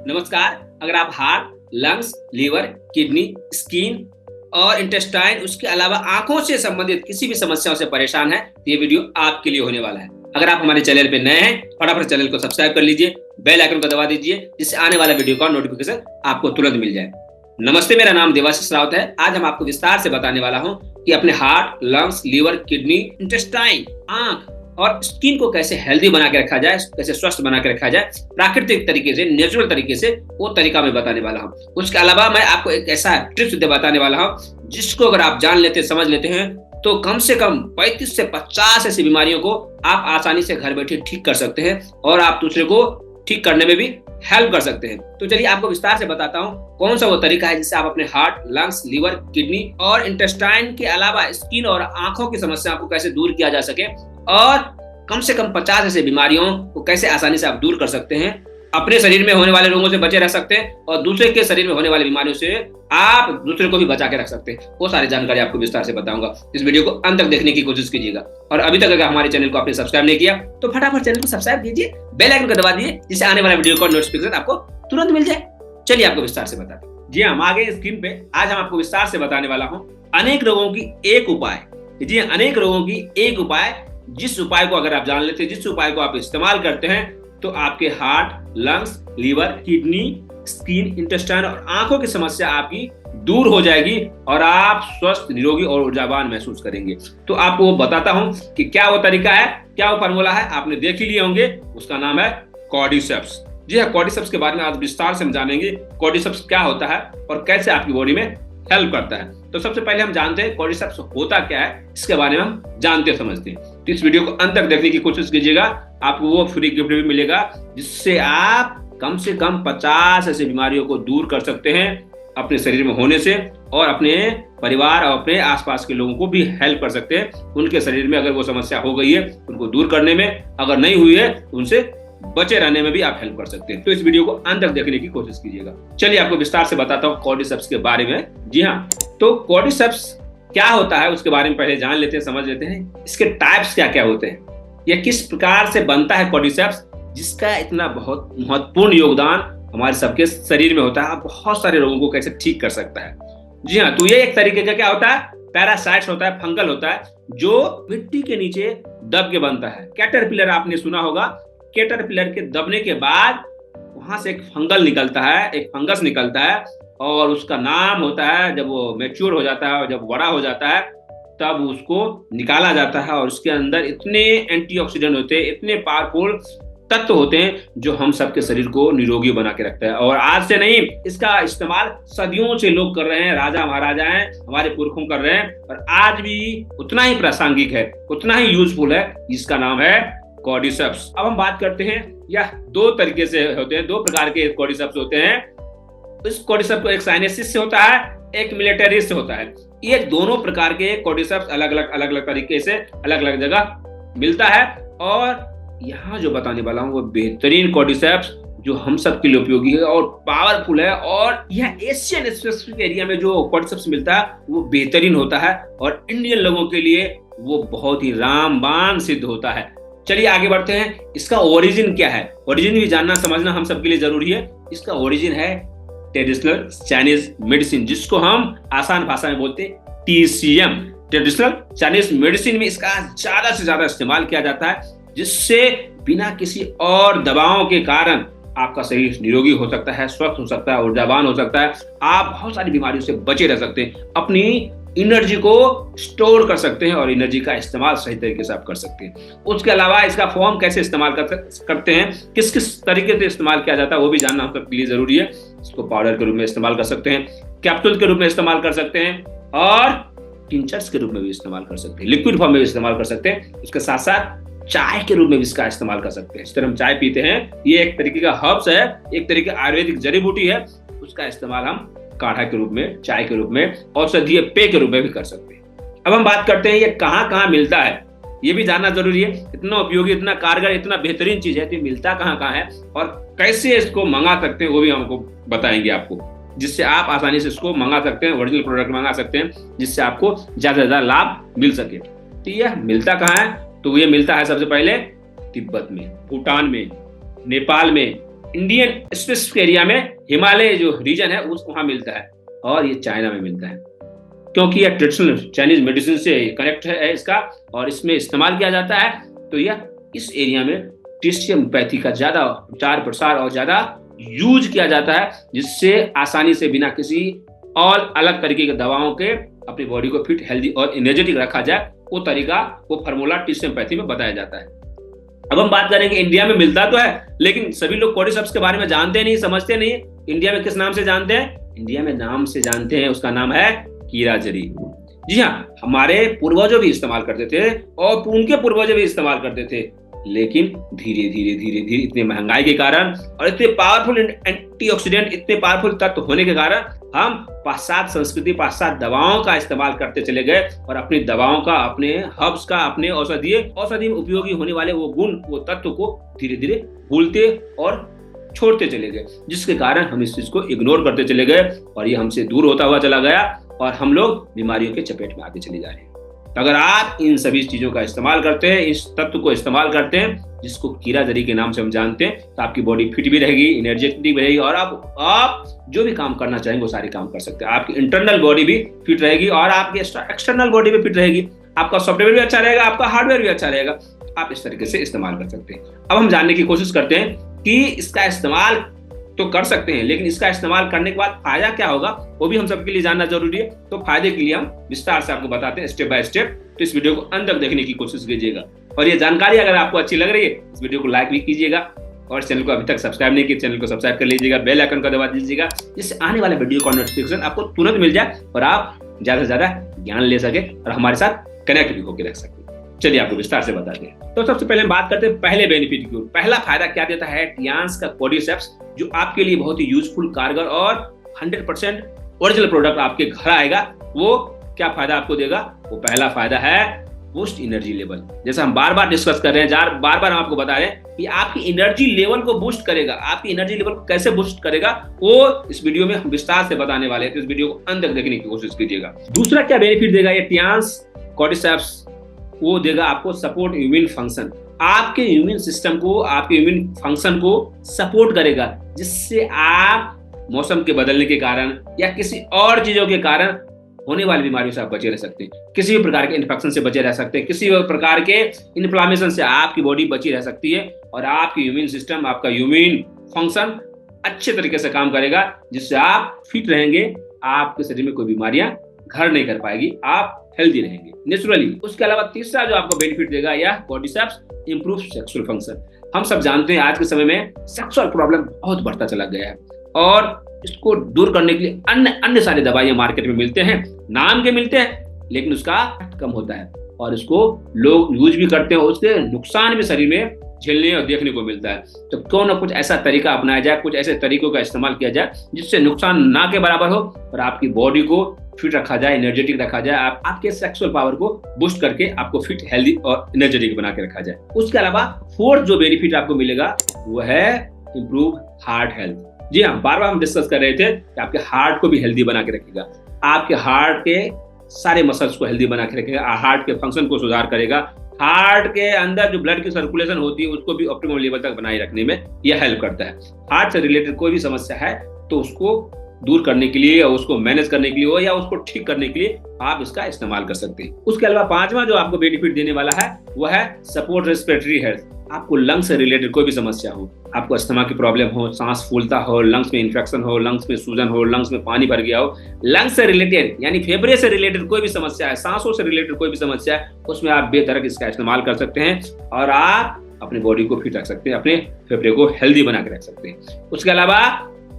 नमस्कार। अगर आप heart, lungs, liver, kidney, skin और इंटेस्टाइन, उसके अलावा आंखों से संबंधित किसी भी समस्याओं से परेशान हैं, तो ये वीडियो आपके लिए होने वाला है। अगर आप हमारे चैनल पे नए हैं, फटाफट चैनल को सब्सक्राइब कर लीजिए, बेल आइकन को दबा दीजिए, जिससे आने वाला वीडियो का नोटिफिकेशन आपको तुरंत मिल जाए। नमस्ते, मेरा नाम देवाशीष राउत है। आज हम आपको विस्तार से बताने वाला हूँ कि अपने heart, lungs, liver, kidney, intestine, आंख और स्किन को कैसे हेल्दी बना के रखा जाए, कैसे स्वस्थ बना के रखा जाए प्राकृतिक तरीके से, नेचुरल तरीके से। वो तरीका मैं बताने वाला हूँ। उसके अलावा मैं आपको एक ऐसा टिप्स बताने वाला हूँ जिसको अगर आप जान लेते, समझ लेते हैं, तो कम से कम 35 से 50 ऐसी बीमारियों को आप आसानी से घर बैठे ठीक कर सकते हैं और आप दूसरे को ठीक करने में भी हेल्प कर सकते हैं। तो चलिए आपको विस्तार से बताता हूँ कौन सा वो तरीका है जिससे आप अपने हार्ट, लंग्स, लीवर, किडनी और इंटेस्टाइन के अलावा स्किन और आंखों की समस्या को कैसे दूर किया जा सके और कम से कम 50 ऐसे बीमारियों को कैसे आसानी से आप दूर कर सकते हैं, अपने शरीर में होने वाले रोगों से बचे रह सकते हैं और दूसरे के शरीर में होने वाली बीमारियों से आप दूसरे को भी बचा के रख सकते हैं। वो सारी जानकारी आपको विस्तार से बताऊंगा। इस वीडियो को अंत तक देखने की कोशिश कीजिएगा और अभी तक अगर हमारे चैनल को आपने सब्सक्राइब नहीं किया तो फटाफट चैनल को सब्सक्राइब कीजिए, बेल आइकन को दबा दीजिए, जिससे आने वाला वीडियो का नोटिफिकेशन आपको तुरंत मिल जाए। चलिए आपको विस्तार से बताते हैं। जी हम आ गए स्क्रीन पे। आज हम आपको विस्तार से बताने वाला हूँ अनेक रोगों की एक उपाय। जी अनेक रोगों की एक उपाय, जिस उपाय को अगर आप जान लेते हैं, जिस उपाय को आप इस्तेमाल करते हैं, तो आपके heart, lungs, liver, kidney, skin, intestine और आंखों की समस्या आपकी दूर हो जाएगी और आप स्वस्थ, निरोगी और ऊर्जावान महसूस करेंगे। तो आपको वो बताता हूं कि क्या वो तरीका है, क्या वो फार्मूला है। आपने देख ही लिए होंगे, उसका नाम है कॉर्डिसेप्स। जी हाँ, कॉर्डिसेप्स के बारे में आज विस्तार से हम जानेंगे। कॉर्डिसेप्स क्या होता है और कैसे आपकी बॉडी में हेल्प करता है। तो सबसे पहले हम जानते हैं कॉर्डिसेप्स होता क्या है, इसके बारे में हम जानते समझते हैं। तो इस वीडियो को अंत तक देखने की कोशिश कीजिएगा, आपको वो फ्री गिफ्ट भी मिलेगा जिससे आप कम से कम 50 ऐसी बीमारियों को दूर कर सकते हैं अपने शरीर में होने से और अपने परिवार और अपने आसपास के लोगों को भी हेल्प कर सकते हैं। उनके शरीर में अगर वो समस्या हो गई है उनको दूर करने में, अगर नहीं हुई है तो उनसे बचे रहने में भी आप हेल्प कर सकते हैं। तो इस वीडियो को अंत तक देखने की कोशिश कीजिएगा। चलिए आपको विस्तार से बताता हूँ कॉर्डिसेप्स के बारे में। जी हाँ, तो कॉर्डिसेप्स क्या होता है उसके बारे में पहले जान लेते हैं, समझ लेते हैं। इसके टाइप्स क्या क्या होते हैं, या किस प्रकार से बनता है कॉर्डिसेप्स, जिसका इतना बहुत महत्वपूर्ण योगदान हमारे सबके शरीर में होता है, बहुत सारे रोगों को कैसे ठीक कर सकता है। जी हाँ, तो ये एक तरीके का क्या होता है, पैरासाइट्स होता है, फंगल होता है, जो मिट्टी के नीचे दब के बनता है। कैटरपिलर आपने सुना होगा। कैटरपिलर के दबने के बाद वहां से एक फंगल निकलता है, एक फंगस निकलता है और उसका नाम होता है, जब वो मैच्योर हो जाता है और जब बड़ा हो जाता है तब उसको निकाला जाता है और उसके अंदर इतने एंटीऑक्सीडेंट होते हैं, इतने पावरफुल तत्व होते हैं जो हम सबके शरीर को निरोगी बना के रखता है। और आज से नहीं, इसका इस्तेमाल सदियों से लोग कर रहे हैं, राजा महाराजा हैं, हमारे पुरखों कर रहे हैं और आज भी उतना ही प्रासंगिक है, उतना ही यूजफुल है, जिसका नाम है कॉर्डिसेप्स। अब हम बात करते हैं, यह दो तरीके से होते हैं, दो प्रकार के कॉर्डिसेप्स होते हैं। इस कॉर्डिसेप्स को एक साइनेसिस से होता है, एक मिलिटरीज से होता है। ये दोनों प्रकार के कॉर्डिसेप्स अलग अलग तरीके से अलग अलग जगह मिलता है और यहाँ जो बताने वाला हूँ वो बेहतरीन कॉर्डिसेप्स जो हम सब के लिए उपयोगी है और पावरफुल है। और यह एशियन स्पेसिफिक एरिया में जो कॉर्डिसेप्स मिलता है वो बेहतरीन होता है और इंडियन लोगों के लिए वो बहुत ही रामबाण सिद्ध होता है। चलिए आगे बढ़ते हैं। इसका ओरिजिन क्या है, ओरिजिन भी जानना समझना हम सबके लिए जरूरी है। इसका ओरिजिन है ट्रेडिशनल चाइनीज मेडिसिन, जिसको हम आसान भाषा में बोलते हैं TCM, ट्रेडिशनल चाइनीज मेडिसिन में इसका ज्यादा से ज्यादा इस्तेमाल किया जाता है, जिससे बिना किसी और दवाओं के कारण आपका शरीर निरोगी हो सकता है, स्वस्थ हो सकता है, ऊर्जावान हो सकता है। आप बहुत सारी बीमारियों से बचे रह सकते हैं, अपनी एनर्जी को स्टोर कर सकते हैं और एनर्जी का इस्तेमाल सही तरीके से आप कर सकते हैं। उसके अलावा इसका फॉर्म कैसे इस्तेमाल करते हैं, किस किस तरीके से इस्तेमाल किया जाता है, वो भी जानना हम सबके लिए जरूरी है। इसको पाउडर के रूप में इस्तेमाल कर सकते हैं, कैप्सूल के रूप में इस्तेमाल कर सकते हैं और टिंचर्स के रूप में भी इस्तेमाल कर सकते हैं, लिक्विड फॉर्म में भी इस्तेमाल कर सकते हैं। उसके साथ साथ चाय के रूप में भी इसका इस्तेमाल कर सकते हैं। इस तरह हम चाय पीते हैं, ये एक तरीके का हर्ब्स है, एक तरीके की आयुर्वेदिक जड़ी बूटी है, उसका इस्तेमाल हम काढ़ा के रूप में, चाय के रूप में, औषधीय पेय के रूप में भी कर सकते हैं। अब हम बात करते हैं ये कहाँ कहाँ मिलता है, ये भी जानना जरूरी है। इतना उपयोगी, इतना कारगर, इतना बेहतरीन चीज है, तो मिलता कहाँ कहाँ है और कैसे इसको मंगा सकते हैं वो भी हमको बताएंगे आपको, जिससे आप आसानी से इसको मंगा सकते हैं, ओरिजिनल प्रोडक्ट मंगा सकते हैं, जिससे आपको ज्यादा से ज्यादा लाभ मिल सके। तो यह मिलता कहाँ है, तो ये मिलता है सबसे पहले तिब्बत में, भूटान में, नेपाल में, इंडियन स्पेसिफिक एरिया में हिमालय जो रीजन है उस वहां मिलता है, और ये चाइना में मिलता है, क्योंकि यह ट्रेडिशनल चाइनीज मेडिसिन से कनेक्ट है इसका, और इसमें इस्तेमाल किया जाता है। तो यह इस एरिया में टिश्यमोपैथी का ज्यादा प्रचार प्रसार और ज्यादा यूज किया जाता है, जिससे आसानी से बिना किसी और अलग तरीके की दवाओं के अपनी बॉडी को फिट, हेल्दी और एनर्जेटिक रखा जाए। वो तरीका, वो फार्मूला टिश्यमोपैथी में बताया जाता है। अब हम बात करेंगे, इंडिया में मिलता तो है, लेकिन सभी लोग कॉर्डिसेप्स के बारे में जानते नहीं, समझते नहीं। इंडिया में किस नाम से जानते हैं? इंडिया में नाम से जानते हैं, उसका नाम है कीड़ा जड़ी। जी हाँ, हमारे पूर्वजों भी इस्तेमाल करते थे और उनके पूर्वजों भी इस्तेमाल करते थे, लेकिन धीरे धीरे धीरे धीरे इतने महंगाई के कारण और इतने पावरफुल एंटीऑक्सीडेंट, इतने पावरफुल तत्व होने के कारण हम पाश्चात्य संस्कृति, पाश्चात्य दवाओं का इस्तेमाल करते चले गए, और अपनी दवाओं का, अपने हर्ब्स का, अपने औषधि में उपयोगी होने वाले वो गुण, वो तत्व को धीरे धीरे भूलते और छोड़ते चले गए, जिसके कारण हम इस चीज को इग्नोर करते चले गए, और ये हमसे दूर होता हुआ चला गया, और हम लोग बीमारियों के चपेट में आते चले जा रहे हैं। तो अगर आप इन सभी चीजों का इस्तेमाल करते हैं, इस तत्व को इस्तेमाल करते हैं, जिसको कीड़ा जड़ी के नाम से हम जानते हैं, तो आपकी बॉडी फिट भी रहेगी, एनर्जेटिक भी रहेगी, और आप जो भी काम करना चाहेंगे वो सारे काम कर सकते हैं। आपकी इंटरनल बॉडी भी फिट रहेगी और आपकी एक्सटर्नल बॉडी भी फिट रहेगी। आपका सॉफ्टवेयर भी अच्छा रहेगा, आपका हार्डवेयर भी अच्छा रहेगा। आप इस तरीके से इस्तेमाल कर सकते हैं। अब हम जानने की कोशिश करते हैं कि इसका इस्तेमाल तो कर सकते हैं, लेकिन इसका इस्तेमाल करने के बाद फायदा क्या होगा, वो भी हम सबके लिए जानना जरूरी है। तो फायदे के लिए हम विस्तार से आपको बताते हैं, स्टेप बाय स्टेप। तो इस वीडियो को अंत तक देखने की कोशिश कीजिएगा, और ये जानकारी अगर आपको अच्छी लग रही है, इस वीडियो को लाइक भी कीजिएगा, और चैनल को अभी तक सब्सक्राइब नहीं किया, चैनल को सब्सक्राइब कर लीजिएगा, बेल आइकन को दबा दीजिएगा, जिससे आने वाले वीडियो का नोटिफिकेशन आपको तुरंत मिल जाए और आप ज्यादा से ज्यादा ज्ञान ले सके और हमारे साथ कनेक्ट भी होकर रख सके। चलिए आपको विस्तार से बताते हैं। तो सबसे पहले हम बात करते हैं पहले बेनिफिट की ओर। पहला फायदा क्या देता है टियान्स का कॉर्डिसेप्स, जो आपके लिए बहुत ही यूजफुल, कारगर और 100% ओरिजिनल प्रोडक्ट आपके घर आएगा। वो क्या फायदा आपको देगा? वो पहला फायदा है बूस्ट एनर्जी लेवल। जैसा हम बार बार डिस्कस कर रहे हैं, बार बार हम आपको बता रहे हैं कि आपकी एनर्जी लेवल को बूस्ट करेगा। आपकी एनर्जी लेवल को कैसे बूस्ट करेगा, वो इस वीडियो में हम विस्तार से बताने वाले हैं, तो इस वीडियो को अंत तक देखने की कोशिश कीजिएगा। दूसरा क्या बेनिफिट देगा ये टियान्स कॉर्डिसेप्स? वो देगा आपको सपोर्ट इम्यून फंक्शन। आपके इम्यून सिस्टम को, आपके इम्यून फंक्शन को सपोर्ट करेगा, जिससे आप मौसम के बदलने के कारण या किसी और चीजों के कारण होने वाली बीमारियों से आप बचे रह सकते हैं। किसी भी प्रकार के इन्फेक्शन से बचे रह सकते हैं, किसी भी प्रकार के इन्फ्लामेशन से आपकी बॉडी बची रह सकती है, और आपकी इम्यून सिस्टम, आपका इम्यून फंक्शन अच्छे तरीके से काम करेगा, जिससे आप फिट रहेंगे, आपके शरीर में कोई बीमारियां घर नहीं कर पाएगी, आप हेल्दी रहेंगे नेचुरली। उसके अलावा तीसरा जो आपको बेनिफिट देगा यह कॉर्डिसेप्स इंप्रूव सेक्सुअल फंक्शन। हम सब जानते हैं आज के समय में सेक्सुअल प्रॉब्लम बहुत बढ़ता चला गया है, और इसको दूर करने के लिए अन्य सारी दवाइयां मार्केट में मिलते हैं, नाम के मिलते हैं, लेकिन उसका कम होता है, और इसको लोग यूज भी करते हैं, उसके नुकसान भी शरीर में झेलने और देखने को मिलता है। तो क्यों ना कुछ ऐसा तरीका अपनाया जाए, कुछ ऐसे तरीकों का इस्तेमाल किया जाए जिससे नुकसान ना के बराबर हो, और आपकी बॉडी को फिट रखा जाए, एनर्जेटिक रखा जाए, आपके सेक्सुअल पावर को बूस्ट करके आपको फिट, हेल्दी और एनर्जेटिक बना के रखा जाए। उसके अलावा फोर्थ जो बेनिफिट आपको मिलेगा वो है इंप्रूव हार्ट हेल्थ। जी हाँ, बार बार हम डिस्कस कर रहे थे कि आपके हार्ट को भी हेल्दी बना के रखेगा, आपके हार्ट के सारे मसल्स को हेल्दी बना के रखेगा, हार्ट के फंक्शन को सुधार करेगा, हार्ट के अंदर जो ब्लड की सर्कुलेशन होती है उसको भी ऑप्टिमम लेवल तक बनाए रखने में यह हेल्प करता है। हार्ट से रिलेटेड कोई भी समस्या है तो उसको दूर करने के लिए, या उसको मैनेज करने के लिए हो, या उसको ठीक करने के लिए आप इसका इस्तेमाल कर सकते हैं। उसके अलावा पांचवा जो आपको बेनिफिट देने वाला है वह है सपोर्ट रेस्पिरेटरी हेल्थ। आपको लंग्स से रिलेटेड कोई भी समस्या हो, आपको अस्थमा की प्रॉब्लम हो, सांस फूलता हो, लंग्स में इन्फेक्शन हो, लंग्स में सूजन हो, लंग्स में पानी भर गया हो, लंग्स से रिलेटेड यानी फेफड़े से रिलेटेड कोई भी समस्या है, सांसों से रिलेटेड कोई भी समस्या है, उसमें आप बेधड़क इसका इस्तेमाल कर सकते हैं, और आप अपनी बॉडी को फिट रख सकते हैं, अपने फेफड़े को हेल्दी बना के रख सकते हैं।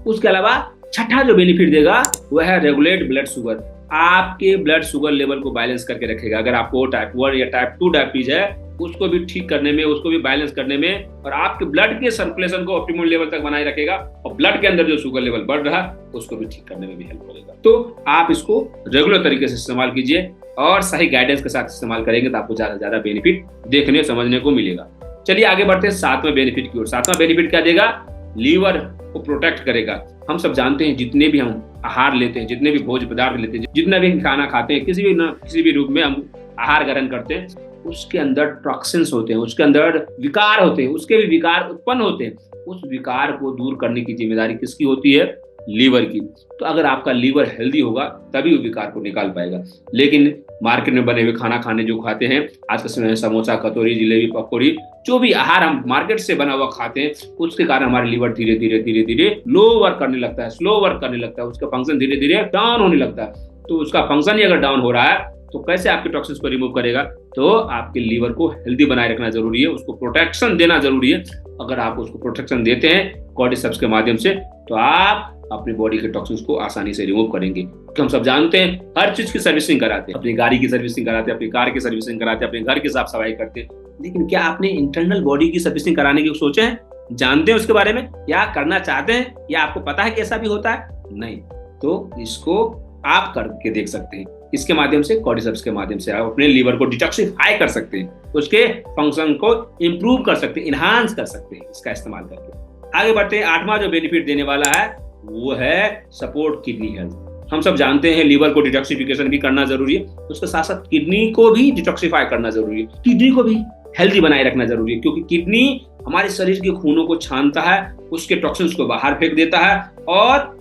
उसके अलावा छठा जो बेनिफिट देगा वह है रेगुलेट ब्लड शुगर। आपके ब्लड शुगर लेवल को बैलेंस करके रखेगा। अगर आपको टाइप 1 या टाइप 2 डायबिटीज है, उसको भी ठीक करने में, उसको भी बैलेंस करने में, और आपके ब्लड के सर्कुलेशन को ऑप्टिमम लेवल तक बनाए रखेगा, और ब्लड के अंदर जो शुगर लेवल बढ़ रहा है उसको भी ठीक करने में भी हेल्प करेगा। तो आप इसको रेगुलर तरीके से इस्तेमाल कीजिए, और सही गाइडेंस के साथ इस्तेमाल करेंगे तो आपको ज्यादा से ज्यादा बेनिफिट देखने समझने को मिलेगा। चलिए आगे बढ़ते हैं सातवें बेनिफिट की ओर। सातवां बेनिफिट क्या देगा? लीवर को प्रोटेक्ट करेगा। हम सब जानते हैं जितने भी हम आहार लेते हैं, जितने भी भोज्य पदार्थ लेते हैं, जितना भी खाना खाते हैं, किसी भी रूप में हम आहार ग्रहण करते हैं, उसके अंदर टॉक्सिन्स होते हैं, उसके अंदर विकार होते हैं, उसके भी विकार उत्पन्न होते हैं। उस विकार को दूर करने की जिम्मेदारी किसकी होती है? लीवर की। तो अगर आपका लीवर हेल्दी होगा तभी वो विकार को निकाल पाएगा। लेकिन मार्केट में बने हुए खाना खाने जो खाते हैं आज के समय में, समोसा, कतौरी, जिलेबी, पकौड़ी, जो भी आहार हम मार्केट से बना हुआ खाते हैं, उसके कारण हमारे लीवर धीरे धीरे धीरे धीरे लो वर्क करने लगता है, स्लो वर्क करने लगता है, उसका फंक्शन धीरे धीरे डाउन होने लगता है। तो उसका फंक्शन ही अगर डाउन हो रहा है तो कैसे आपके टॉक्सिन्स को रिमूव करेगा? तो आपके लीवर को हेल्दी बनाए रखना जरूरी है, उसको प्रोटेक्शन देना जरूरी है। अगर आप उसको प्रोटेक्शन देते हैं कॉर्डिसेप्स के माध्यम से, तो आप अपनी बॉडी के टॉक्सिन्स को आसानी से रिमूव करेंगे। क्योंकि हम सब जानते हैं हर चीज की सर्विसिंग कराते हैं, अपनी गाड़ी की सर्विसिंग कराते हैं, अपनी कार की सर्विसिंग कराते हैं, अपने घर की साफ सफाई करते हैं, लेकिन क्या आपने इंटरनल बॉडी की सर्विसिंग कराने की सोचे हैं? जानते हैं उसके बारे में, या करना चाहते हैं, या आपको पता है कि ऐसा भी होता है? नहीं। तो इसको आप करके देख सकते हैं। इसके माध्यम से, कॉर्डिसेप्स के माध्यम से आप अपने लीवर को डिटॉक्सिफाई कर सकते हैं, उसके फंक्शन को इंप्रूव कर सकते हैं, इनहांस कर सकते हैं इसका इस्तेमाल करके। आगे बढ़ते हैं। 8वां जो बेनिफिट देने वाला है वो है सपोर्ट किडनी हेल्थ। हम सब जानते हैं लीवर को डिटॉक्सिफिकेशन भी करना जरूरी है, उसके साथ साथ किडनी को भी डिटॉक्सिफाई करना जरूरी है, किडनी को भी हेल्दी बनाए रखना जरूरी है। क्योंकि किडनी हमारे शरीर के खूनों को छानता है, उसके टॉक्सिन्स को बाहर फेंक देता है और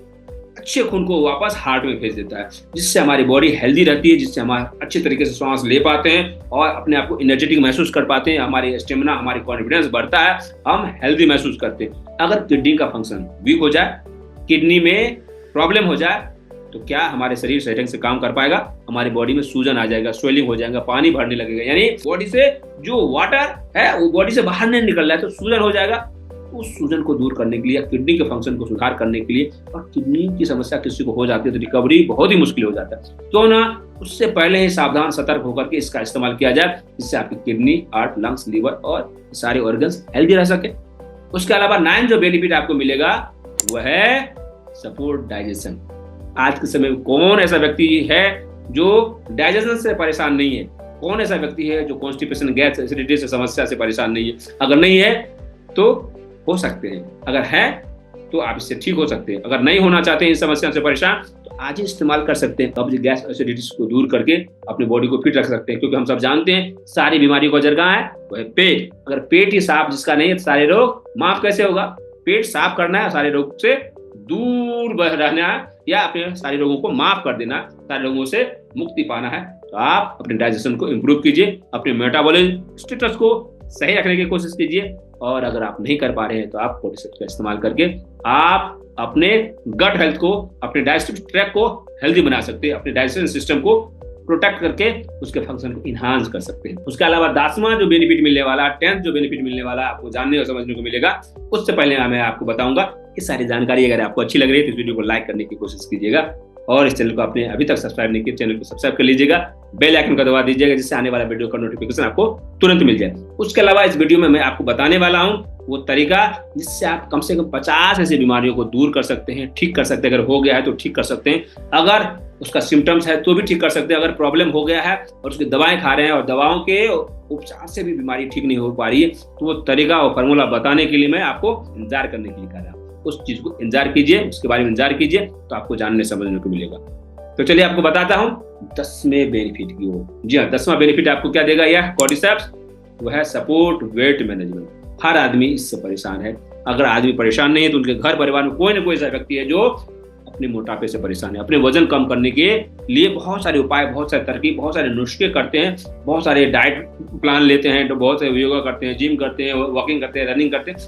अच्छे खून को वापस हार्ट में भेज देता है, जिससे हमारी बॉडी हेल्दी रहती है, जिससे हम अच्छे तरीके से सांस ले पाते हैं और अपने आप को एनर्जेटिक महसूस कर पाते हैं, हमारी स्टेमिना, हमारी कॉन्फिडेंस बढ़ता है, हम हेल्दी महसूस करते हैं। अगर किडनी का फंक्शन वीक हो जाए, किडनी में प्रॉब्लम हो जाए, तो क्या हमारे शरीर सही ढंग से काम कर पाएगा? हमारी बॉडी में सूजन आ जाएगा, स्वेलिंग हो जाएगा, पानी भरने लगेगा, यानी बॉडी से जो वाटर है वो बॉडी से बाहर नहीं निकल रहा है, तो सूजन हो जाएगा। उस सूजन को दूर करने के लिए, किडनी के फंक्शन को सुधार करने के लिए, और किडनी की समस्या किसी को हो जाती है तो रिकवरी बहुत ही मुश्किल हो जाता है, तो ना उससे पहले ही सावधान सतर्क होकर के इसका इस्तेमाल किया जाए, जिससे आपकी किडनी, हार्ट, लंग्स, लीवर और सारे ऑर्गन्स हेल्दी रह सके। उसके अलावा 9 जो बेनिफिट आपको मिलेगा वह है सपोर्ट डाइजेशन। आज के समय में कौन ऐसा व्यक्ति है जो डाइजेशन से परेशान नहीं है? कौन ऐसा व्यक्ति है जो कॉन्स्टिपेशन, गैस, एसिडिटी से समस्या से परेशान नहीं है? अगर नहीं है तो हो सकते हैं, अगर है तो आप इससे ठीक हो सकते हैं। अगर नहीं होना चाहते हैं इस समस्या से परेशान, तो आज ही इस्तेमाल कर सकते हैं। कब्ज, गैस, एसिडिटी को दूर करके अपनी बॉडी को फिट रख सकते हैं। क्योंकि हम सब जानते हैं सारी बीमारियों का जड़ कहाँ है? वो है पेट। अगर पेट ही साफ जिसका नहीं है, सारे रोग माफ कैसे होगा? पेट साफ करना है, सारे रोग से दूर रहना है, या अपने सारे रोगों को माफ कर देना, सारे रोगों से मुक्ति पाना है, तो आप अपने डाइजेशन को इम्प्रूव कीजिए, अपने मेटाबॉलिज्म स्टेटस को सही रखने की कोशिश कीजिए। और अगर आप नहीं कर पा रहे हैं तो आप कॉर्डिसेप्स का इस्तेमाल करके आप अपने गट हेल्थ को, अपने डाइजेस्टिव ट्रैक्ट को हेल्दी बना सकते हैं, अपने डाइजेशन सिस्टम को प्रोटेक्ट करके उसके फंक्शन को इनहांस कर सकते हैं। उसके अलावा 10वां जो बेनिफिट मिलने वाला, 10th जो बेनिफिट मिलने वाला आपको जानने और समझने को मिलेगा, उससे पहले मैं आपको बताऊंगा कि सारी जानकारी अगर आपको अच्छी लग रही है तो इस वीडियो को लाइक करने की कोशिश कीजिएगा, और इस चैनल को आपने अभी तक सब्सक्राइब नहीं किया, चैनल को सब्सक्राइब कर लीजिएगा, बेल आइकन का दबा दीजिएगा, जिससे आने वाला वीडियो का नोटिफिकेशन आपको तुरंत मिल जाए। उसके अलावा इस वीडियो में मैं आपको बताने वाला हूं वो तरीका जिससे आप कम से कम 50 ऐसी बीमारियों को दूर कर सकते हैं, ठीक कर सकते हैं। अगर हो गया है तो ठीक कर सकते हैं, अगर उसका सिम्टम्स है तो भी ठीक कर सकते हैं, अगर प्रॉब्लम हो गया है और उसकी दवाएं खा रहे हैं और दवाओं के उपचार से भी बीमारी ठीक नहीं हो पा रही है, तो वो तरीका और फॉर्मूला बताने के लिए मैं आपको इंतजार करने के लिए कह रहा हूँ। उस चीज को इंतजार कीजिए, उसके बारे में इंतजार कीजिए, तो आपको जानने समझने को मिलेगा। तो चलिए आपको बताता हूँ 10वें बेनिफिट की ओर। जी हाँ, 10वां बेनिफिट आपको क्या देगा यह कॉर्डिसेप्स? वो है सपोर्ट वेट मैनेजमेंट। हर आदमी इससे परेशान है। अगर आदमी परेशान नहीं है तो उनके घर परिवार में कोई ना कोई ऐसा व्यक्ति है जो अपने मोटापे से परेशान है। अपने वजन कम करने के लिए बहुत सारे उपाय, बहुत सारे तरकीब, बहुत सारे नुस्खे करते हैं, बहुत सारे डाइट प्लान लेते हैं, तो बहुत सारे योगा करते हैं, जिम करते हैं, वॉकिंग करते हैं, रनिंग करते हैं,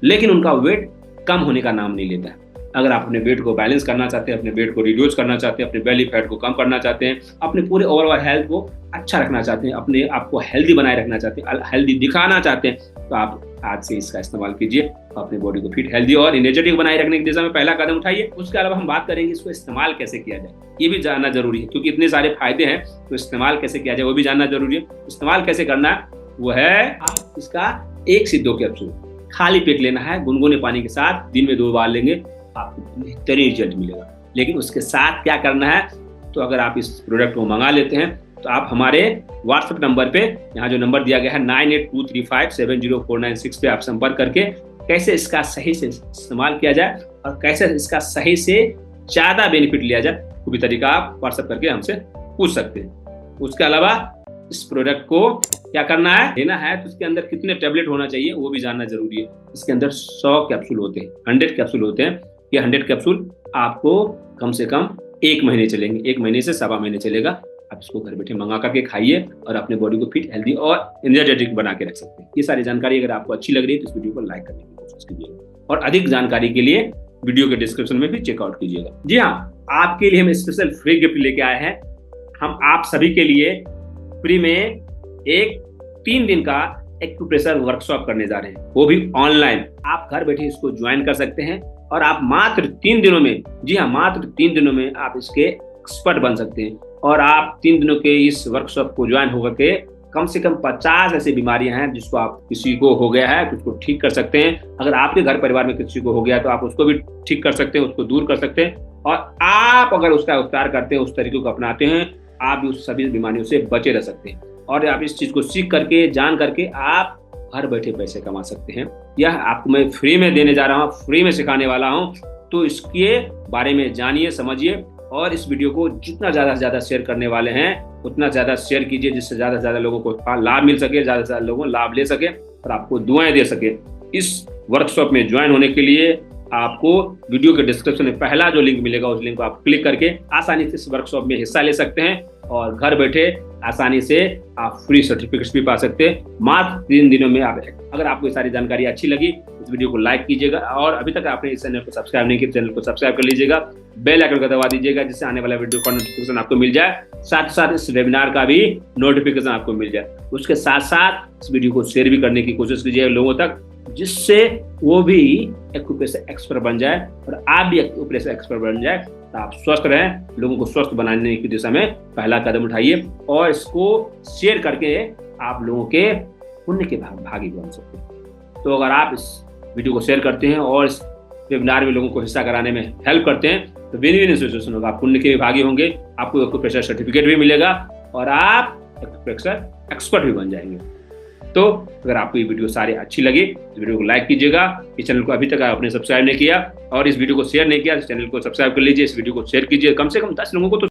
लेकिन उनका वेट कम होने का नाम नहीं लेता है। अगर आप अपने वेट को बैलेंस करना चाहते हैं, अपने वेट को रिड्यूस करना चाहते हैं, अपने बेली फैट को कम करना चाहते हैं, अपने पूरे ओवरऑल हेल्थ को अच्छा रखना चाहते हैं, अपने आप को हेल्दी बनाए रखना चाहते हैं, हेल्दी दिखाना चाहते हैं, तो आप आज से इसका इस्तेमाल कीजिए। अपनी बॉडी को फिट, हेल्दी और एनर्जेटिक बनाए रखने की दिशा में पहला कदम उठाइए। उसके अलावा हम बात करेंगे इसको इस्तेमाल कैसे किया जाए, ये भी जानना जरूरी है, क्योंकि इतने सारे फायदे हैं, तो इस्तेमाल कैसे किया जाए वो भी जानना जरूरी है। इस्तेमाल कैसे करना है वो है, आप इसका 1 से 2 कैप्सूल खाली पेट लेना है, गुनगुने पानी के साथ दिन में 2 बार लेंगे, आपको बेहतरीन रिजल्ट मिलेगा। लेकिन उसके साथ क्या करना है, तो अगर आप इस प्रोडक्ट को मंगा लेते हैं तो आप हमारे व्हाट्सएप नंबर पे, यहाँ जो नंबर दिया गया है 9823570496 पे आप संपर्क करके कैसे इसका सही से इस्तेमाल किया जाए और कैसे इसका सही से ज्यादा बेनिफिट लिया जाए, वो भी तरीका आप व्हाट्सएप करके हमसे पूछ सकते हैं। उसके अलावा इस प्रोडक्ट को क्या करना है, लेना है तो इसके अंदर कितने टेबलेट होना चाहिए वो भी जानना जरूरी है। इसके अंदर 100 कैप्सूल होते हैं, 100 कैप्सूल होते हैं। ये 100 कैप्सूल आपको कम से कम 1 महीने चलेंगे, 1 महीने से 1.25 महीने चलेगा। आप इसको घर बैठे मंगा करके खाइए और अपने बॉडी को फिट, हेल्दी और एनर्जेटिक बना के रख सकते हैं। ये सारी जानकारी अगर आपको अच्छी लग रही है तो इस वीडियो को लाइक करने की कोशिश कीजिएगा और अधिक जानकारी के लिए वीडियो के डिस्क्रिप्शन में भी चेकआउट कीजिएगा। जी हाँ, आपके लिए हम स्पेशल फ्री गिफ्ट लेके आए हैं। हम आप सभी के लिए फ्री में एक 3 दिन का एक्यूप्रेशर वर्कशॉप करने जा रहे हैं, वो भी ऑनलाइन। आप घर बैठे इसको ज्वाइन कर सकते हैं और आप मात्र 3 दिनों में, जी हाँ मात्र 3 दिनों में आप इसके एक्सपर्ट बन सकते हैं। और आप 3 दिनों के इस वर्कशॉप को ज्वाइन होकर के कम से कम 50 ऐसी बीमारियां हैं जिसको आप, किसी को हो गया है तो उसको ठीक कर सकते हैं। अगर आपके घर परिवार में किसी को हो गया तो आप उसको भी ठीक कर सकते हैं, उसको दूर कर सकते हैं। और आप अगर उसका उपचार करते हैं, उस तरीके को अपनाते हैं, आप भी उस सभी बीमारियों से बचे रह सकते हैं। और आप इस चीज को सीख करके, जान करके आप घर बैठे पैसे कमा सकते हैं। यह आपको मैं फ्री में देने जा रहा हूँ, फ्री में सिखाने वाला हूँ। तो इसके बारे में जानिए, समझिए और इस वीडियो को जितना ज्यादा से ज्यादा शेयर करने वाले हैं उतना ज्यादा शेयर कीजिए, जिससे ज्यादा से ज्यादा लोगों को लाभ मिल सके, ज्यादा से ज्यादा लोगों लाभ ले सके और आपको दुआएं दे सके। इस वर्कशॉप में ज्वाइन होने के लिए आपको वीडियो के डिस्क्रिप्शन में पहला जो लिंक मिलेगा उस लिंक को आप क्लिक करके आसानी से इस वर्कशॉप में हिस्सा ले सकते हैं और घर बैठे आसानी से आप फ्री सर्टिफिकेट्स भी पा सकते हैं मात्र 3 दिनों में। आप, अगर आपको ये सारी जानकारी अच्छी लगी इस वीडियो को लाइक कीजिएगा और अभी तक आपने इस चैनल को सब्सक्राइब नहीं किया, चैनल को सब्सक्राइब कर लीजिएगा, बेल आइकन को दबा दीजिएगा जिससे आने वाला वीडियो का नोटिफिकेशन आपको मिल जाए, साथ साथ इस वेबिनार का भी नोटिफिकेशन आपको मिल जाए। उसके साथ साथ इस वीडियो को शेयर भी करने की कोशिश कीजिए लोगों तक, जिससे वो भी एक्यूप्रेशर एक्सपर्ट बन जाए और आप भी एक्यूप्रेशर एक्सपर्ट बन जाए। तो आप स्वस्थ रहें, लोगों को स्वस्थ बनाने की दिशा में पहला कदम उठाइए और इसको शेयर करके आप लोगों के पुण्य के भागी बन सकते हैं। तो अगर आप इस वीडियो को शेयर करते हैं और इस वेबिनार में लोगों को हिस्सा कराने में हेल्प करते हैं तो विन विन सिचुएशन होगा, आप पुण्य के भी भागी होंगे, आपको एक्यूप्रेशर सर्टिफिकेट भी मिलेगा और आप एक्यूप्रेशर एक्सपर्ट भी बन जाएंगे। तो अगर आपको ये वीडियो सारी अच्छी लगी इस वीडियो को लाइक कीजिएगा। इस चैनल को अभी तक आपने सब्सक्राइब नहीं किया और इस वीडियो को शेयर नहीं किया, इस चैनल को सब्सक्राइब कर लीजिए, इस वीडियो को शेयर कीजिए, कम से कम 10 लोगों को तो